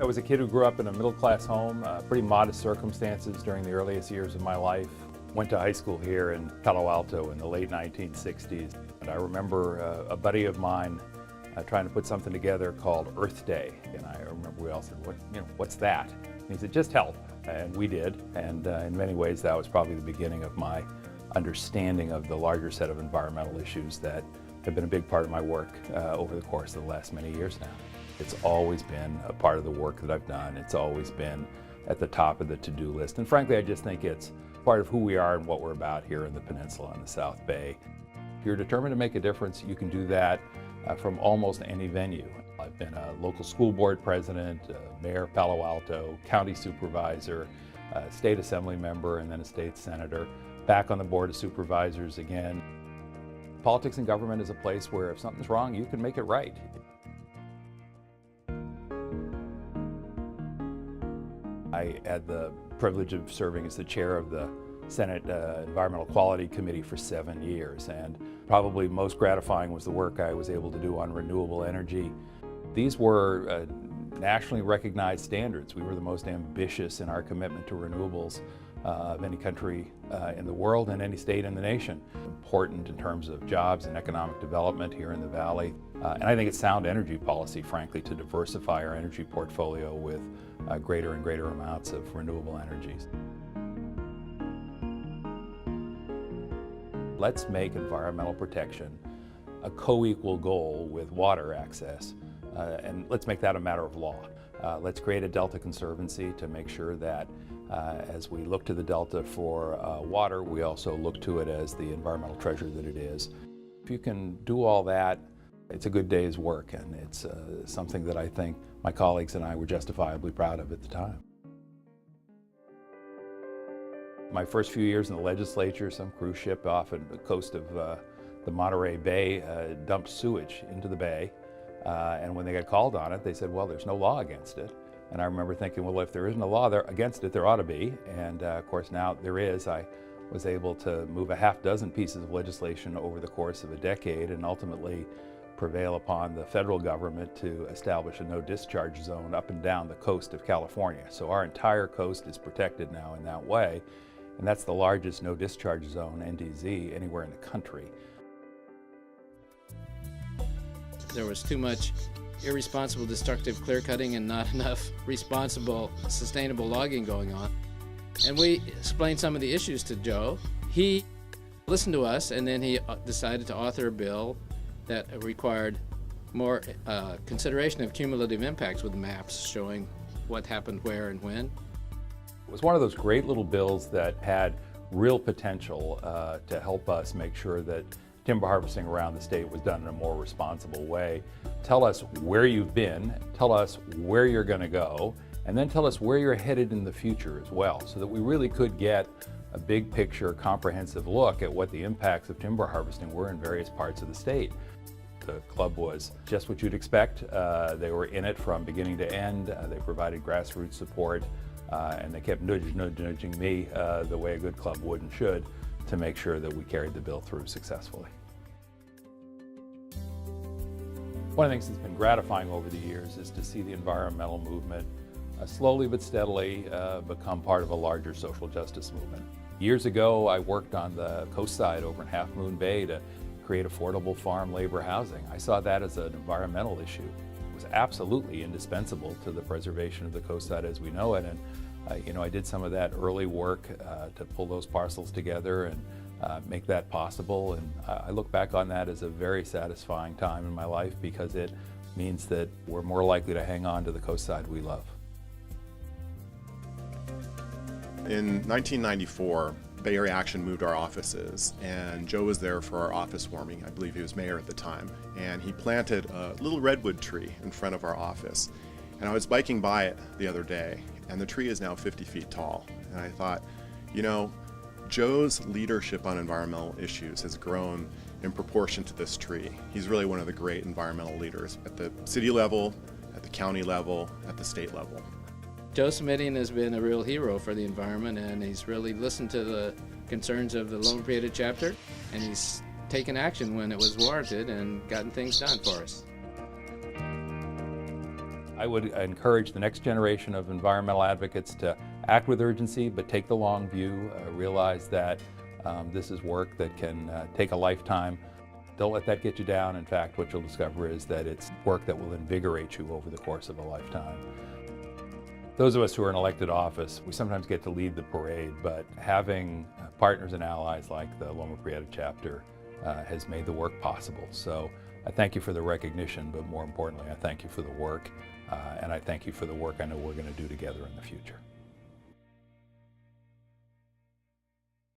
I was a kid who grew up in a middle-class home, pretty modest circumstances during the earliest years of my life. Went to high school here in Palo Alto in the late 1960s. And I remember a buddy of mine trying to put something together called Earth Day. And I remember we all said, what's that? And he said, just help. And we did. And in many ways, that was probably the beginning of my understanding of the larger set of environmental issues that have been a big part of my work over the course of the last many years now. It's always been a part of the work that I've done. It's always been at the top of the to-do list. And frankly, I just think it's part of who we are and what we're about here in the peninsula and the South Bay. If you're determined to make a difference, you can do that from almost any venue. I've been a local school board president, mayor of Palo Alto, county supervisor, state assembly member, and then a state senator, back on the board of supervisors again. Politics and government is a place where if something's wrong, you can make it right. I had the privilege of serving as the chair of the Senate Environmental Quality Committee for 7 years, and probably most gratifying was the work I was able to do on renewable energy. These were nationally recognized standards. We were the most ambitious in our commitment to renewables of any country in the world and any state in the nation. Important in terms of jobs and economic development here in the Valley. And I think it's sound energy policy, frankly, to diversify our energy portfolio with greater and greater amounts of renewable energies. Let's make environmental protection a co-equal goal with water access, and let's make that a matter of law. Let's create a Delta Conservancy to make sure that as we look to the Delta for water, we also look to it as the environmental treasure that it is. If you can do all that, it's a good day's work, and it's something that I think my colleagues and I were justifiably proud of at the time. My first few years in the legislature, some cruise ship off at the coast of the Monterey Bay dumped sewage into the bay, and when they got called on it, they said, well, there's no law against it. And I remember thinking, well, if there isn't a law there against it, there ought to be. And of course, now there is. I was able to move a half dozen pieces of legislation over the course of a decade and ultimately prevail upon the federal government to establish a no discharge zone up and down the coast of California. So our entire coast is protected now in that way. And that's the largest no discharge zone, NDZ, anywhere in the country. There was too much irresponsible, destructive clear cutting and not enough responsible, sustainable logging going on. And we explained some of the issues to Joe. He listened to us, and then he decided to author a bill that required more consideration of cumulative impacts with maps showing what happened where and when. It was one of those great little bills that had real potential to help us make sure that timber harvesting around the state was done in a more responsible way. Tell us where you've been, tell us where you're going to go, and then tell us where you're headed in the future as well, so that we really could get a big picture, comprehensive look at what the impacts of timber harvesting were in various parts of the state. The club was just what you'd expect. They were in it from beginning to end. They provided grassroots support, and they kept nudging me the way a good club would and should to make sure that we carried the bill through successfully. One of the things that's been gratifying over the years is to see the environmental movement slowly but steadily become part of a larger social justice movement. Years ago, I worked on the coast side over in Half Moon Bay to create affordable farm labor housing. I saw that as an environmental issue. It was absolutely indispensable to the preservation of the coast side as we know it. And I did some of that early work to pull those parcels together and make that possible. And I look back on that as a very satisfying time in my life because it means that we're more likely to hang on to the coast side we love. In 1994, Bay Area Action moved our offices, and Joe was there for our office warming. I believe he was mayor at the time. And he planted a little redwood tree in front of our office. And I was biking by it the other day, and the tree is now 50 feet tall. And I thought, Joe's leadership on environmental issues has grown in proportion to this tree. He's really one of the great environmental leaders at the city level, at the county level, at the state level. Joe Simitian has been a real hero for the environment, and he's really listened to the concerns of the Loma Prieta chapter, and he's taken action when it was warranted and gotten things done for us. I would encourage the next generation of environmental advocates to act with urgency, but take the long view, realize that this is work that can take a lifetime. Don't let that get you down. In fact, what you'll discover is that it's work that will invigorate you over the course of a lifetime. Those of us who are in elected office, we sometimes get to lead the parade, but having partners and allies like the Loma Prieta chapter has made the work possible. So I thank you for the recognition, but more importantly, I thank you for the work, and I thank you for the work I know we're going to do together in the future.